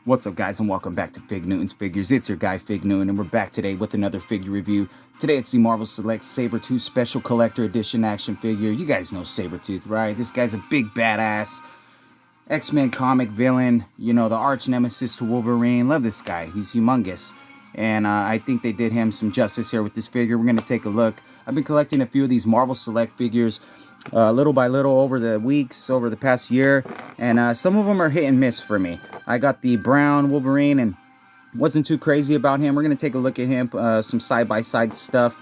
What's up, guys, and welcome back to Fig Newton's Figures. It's your guy Fig Newton, and we're back today with another figure review. Today it's the Marvel Select Sabretooth Special Collector Edition action figure. You guys know Sabretooth, right? This guy's a big badass X-Men comic villain, you know, the arch nemesis to Wolverine. Love this guy. He's humongous. And I think they did him some justice here with this figure. We're going to take a look. I've been collecting a few of these Marvel Select figures little by little over the weeks, over the past year. And some of them are hit and miss for me. I got the brown Wolverine and wasn't too crazy about him. We're going to take a look at him, some side-by-side stuff,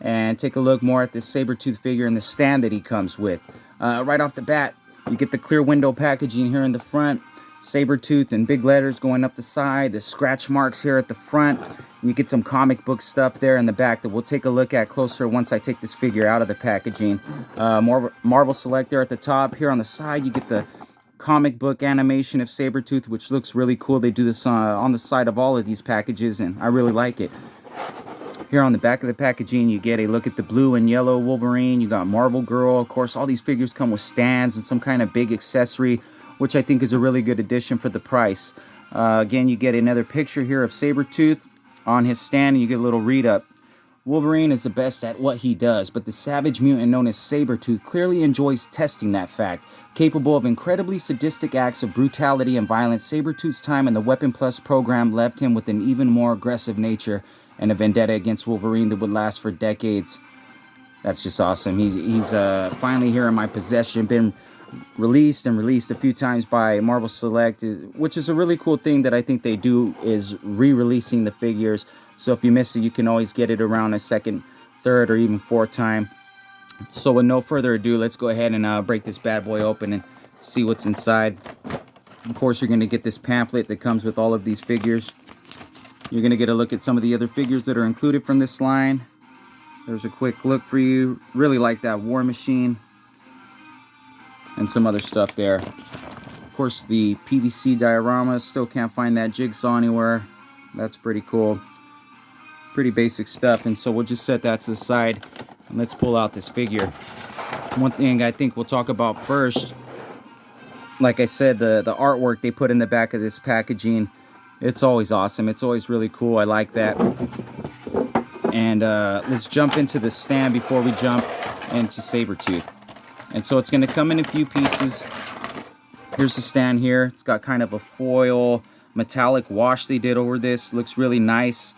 and take a look more at this Sabretooth figure and the stand that he comes with. Right off the bat, you get the clear window packaging here in the front, Sabretooth in big letters going up the side, the scratch marks here at the front. You get some comic book stuff there in the back that we'll take a look at closer once I take this figure out of the packaging. Marvel Select there at the top. Here on the side, you get the comic book animation of Sabretooth, which looks really cool. They do this on the side of all of these packages, and I really like it. Here on the back of the packaging, you get a look at the blue and yellow Wolverine. You got Marvel Girl. Of course, all these figures come with stands and some kind of big accessory, which I think is a really good addition for the price. Again, you get another picture here of Sabretooth on his stand, and you get a little read-up. Wolverine is the best at what he does, but the savage mutant known as Sabretooth clearly enjoys testing that fact. Capable of incredibly sadistic acts of brutality and violence, Sabretooth's time in the Weapon Plus program left him with an even more aggressive nature and a vendetta against Wolverine that would last for decades. That's just awesome. He's finally here in my possession, been released a few times by Marvel Select, which is a really cool thing that I think they do, is re-releasing the figures. So if you miss it, you can always get it around a second, third, or even fourth time. So with no further ado, let's go ahead and break this bad boy open and see what's inside. Of course, you're going to get this pamphlet that comes with all of these figures. You're going to get a look at some of the other figures that are included from this line. There's a quick look for you. Really like that War Machine and some other stuff there. Of course, the PVC diorama. Still can't find that jigsaw anywhere. That's pretty cool. Pretty basic stuff. And so we'll just set that to the side and let's pull out this figure. One thing I think we'll talk about first, like I said, the artwork they put in the back of this packaging, it's always awesome. It's always really cool. I like that. And let's jump into the stand before we jump into Sabretooth. And so it's going to come in a few pieces. Here's the stand here. It's got kind of a foil metallic wash they did over this. Looks really nice.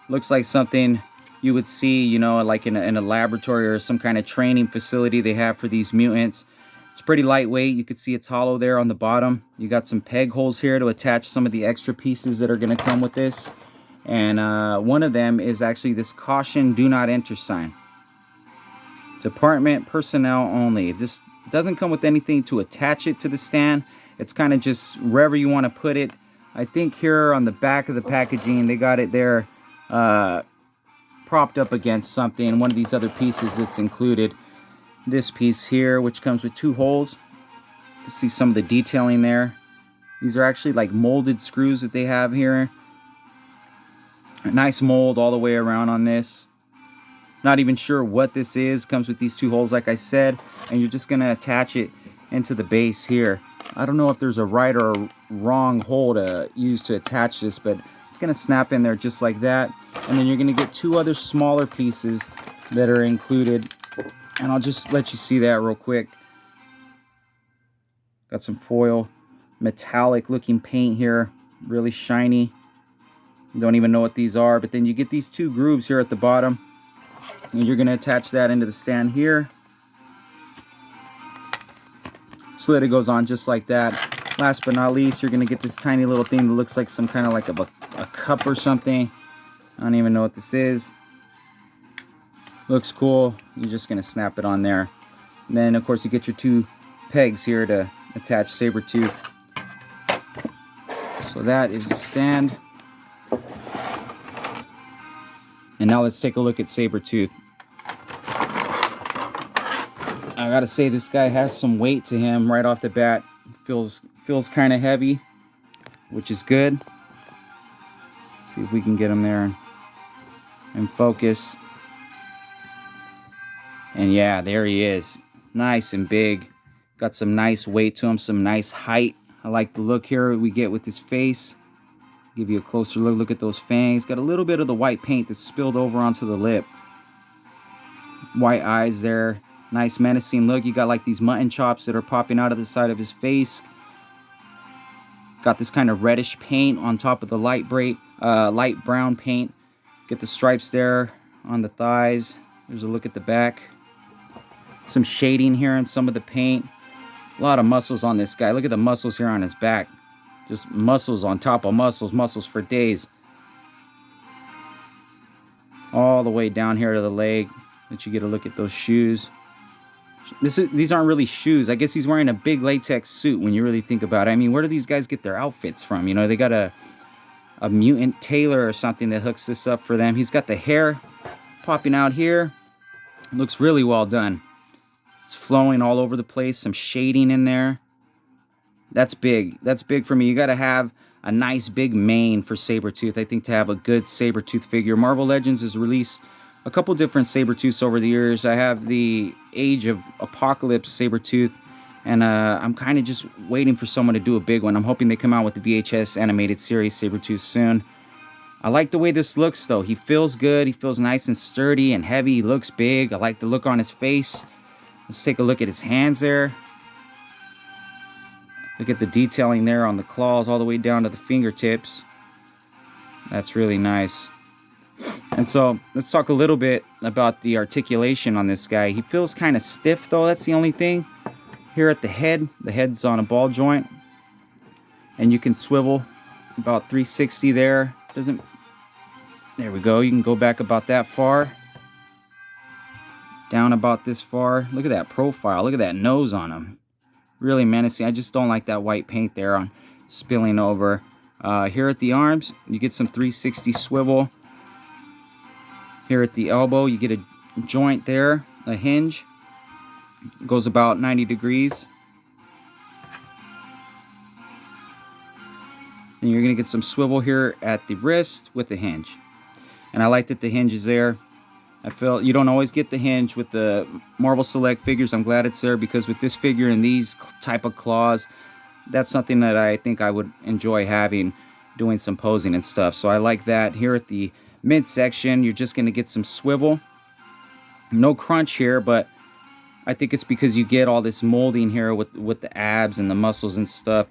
Looks like something you would see, you know, like in a laboratory or some kind of training facility they have for these mutants. It's pretty lightweight. You can see it's hollow there on the bottom. You got some peg holes here to attach some of the extra pieces that are going to come with this. And one of them is actually this caution, do not enter sign. Department personnel only. This doesn't come with anything to attach it to the stand. It's kind of just wherever you want to put it. I think here on the back of the packaging, they got it there propped up against something. One of these other pieces that's included. This piece here, which comes with two holes. You can see some of the detailing there. These are actually like molded screws that they have here. A nice mold all the way around on this. Not even sure what this is. Comes with these two holes, like I said, and you're just going to attach it into the base here. I don't know if there's a right or a wrong hole to use to attach this, but it's going to snap in there just like that. And then you're going to get two other smaller pieces that are included, and I'll just let you see that real quick. Got some foil metallic looking paint here, really shiny. Don't even know what these are, but then you get these two grooves here at the bottom. And you're going to attach that into the stand here, so that it goes on just like that. Last but not least, you're going to get this tiny little thing that looks like some kind of like a cup or something. I don't even know what this is. Looks cool. You're just going to snap it on there. And then, of course, you get your two pegs here to attach Sabretooth. So that is the stand. And now let's take a look at Sabretooth. I gotta say, this guy has some weight to him right off the bat. Feels kind of heavy, which is good. See if we can get him there and focus. And yeah, there he is. Nice and big. Got some nice weight to him, some nice height. I like the look here we get with his face. Give you a closer look. Look at those fangs. Got a little bit of the white paint that's spilled over onto the lip. White eyes there. Nice menacing look. You got like these mutton chops that are popping out of the side of his face. Got this kind of reddish paint on top of the light brown paint. Get the stripes there on the thighs. There's a look at the back. Some shading here on some of the paint. A lot of muscles on this guy. Look at the muscles here on his back. Just muscles on top of muscles. Muscles for days. All the way down here to the leg. Let you get a look at those shoes. These aren't really shoes. I guess he's wearing a big latex suit when you really think about it. I mean, where do these guys get their outfits from? You know, they got a mutant tailor or something that hooks this up for them. He's got the hair popping out here. Looks really well done. It's flowing all over the place. Some shading in there. That's big. That's big for me. You got to have a nice big mane for Sabretooth, I think, to have a good Sabretooth figure. Marvel Legends has released a couple different Sabretooths over the years. I have the Age of Apocalypse Sabretooth, and I'm kind of just waiting for someone to do a big one. I'm hoping they come out with the VHS animated series Sabretooth soon. I like the way this looks, though. He feels good. He feels nice and sturdy and heavy. He looks big. I like the look on his face. Let's take a look at his hands there. Look at the detailing there on the claws all the way down to the fingertips. That's really nice. And so let's talk a little bit about the articulation on this guy. He feels kind of stiff, though. That's the only thing. Here at the head's on a ball joint, and you can swivel about 360 there. There we go. You can go back about that far, down about this far. Look at that profile. Look at that nose on him. Really menacing. I just don't like that white paint there on spilling over. Here at the arms, you get some 360 swivel. Here at the elbow, you get a joint there, a hinge. It goes about 90 degrees. And you're going to get some swivel here at the wrist with the hinge. And I like that the hinge is there. I feel you don't always get the hinge with the Marvel Select figures. I'm glad it's there, because with this figure and these type of claws, that's something that I think I would enjoy having, doing some posing and stuff. So I like that. Here at the midsection, you're just going to get some swivel. No crunch here, but I think it's because you get all this molding here with the abs and the muscles and stuff.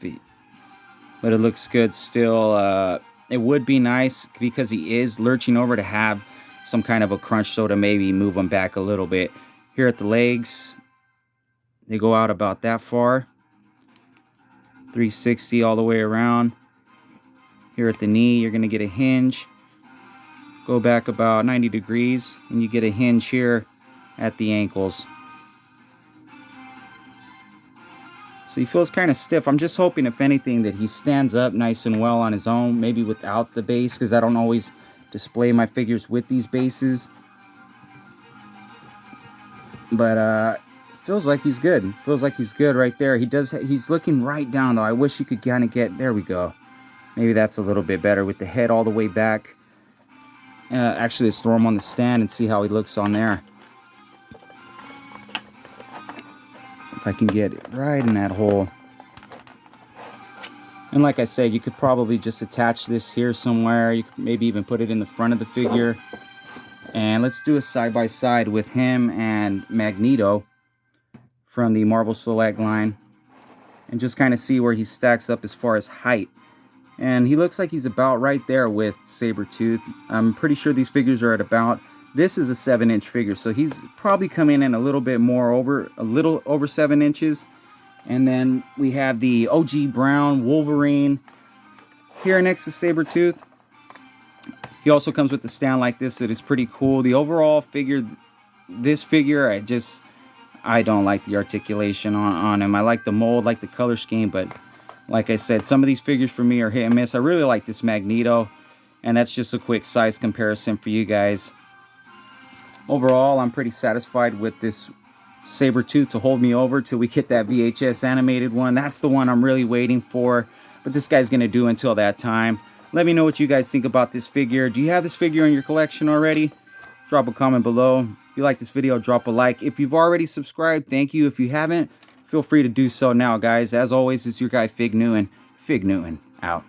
But it looks good still. It would be nice, because he is lurching over, to have some kind of a crunch, so to maybe move him back a little bit. Here at the legs, they go out about that far. 360 all the way around. Here at the knee, you're going to get a hinge. Go back about 90 degrees, and you get a hinge here at the ankles. So he feels kind of stiff. I'm just hoping, if anything, that he stands up nice and well on his own, maybe without the base, because I don't always display my figures with these bases. But feels like he's good. Feels like he's good right there. He's looking right down, though. I wish you could kind of get, there we go. Maybe that's a little bit better with the head all the way back. Actually, let's throw him on the stand and see how he looks on there. If I can get it right in that hole. And like I said, you could probably just attach this here somewhere. You could maybe even put it in the front of the figure. And let's do a side-by-side with him and Magneto from the Marvel Select line. And just kind of see where he stacks up as far as height. And he looks like he's about right there with Sabretooth. I'm pretty sure these figures are at about, this is a 7-inch figure, so he's probably coming in a little bit more a little over 7 inches. And then we have the OG Brown Wolverine here next to Sabretooth. He also comes with the stand like this. It is pretty cool. The overall figure, this figure, I don't like the articulation on him. I like the mold, like the color scheme, but like I said, some of these figures for me are hit and miss. I really like this Magneto, and that's just a quick size comparison for you guys. Overall, I'm pretty satisfied with this Sabretooth to hold me over till we get that VHS animated one. That's the one I'm really waiting for, but this guy's going to do until that time. Let me know what you guys think about this figure. Do you have this figure in your collection already? Drop a comment below. If you like this video, drop a like. If you've already subscribed, thank you. If you haven't, feel free to do so now, guys. As always, it's your guy, Fig Newton. Fig Newton, out.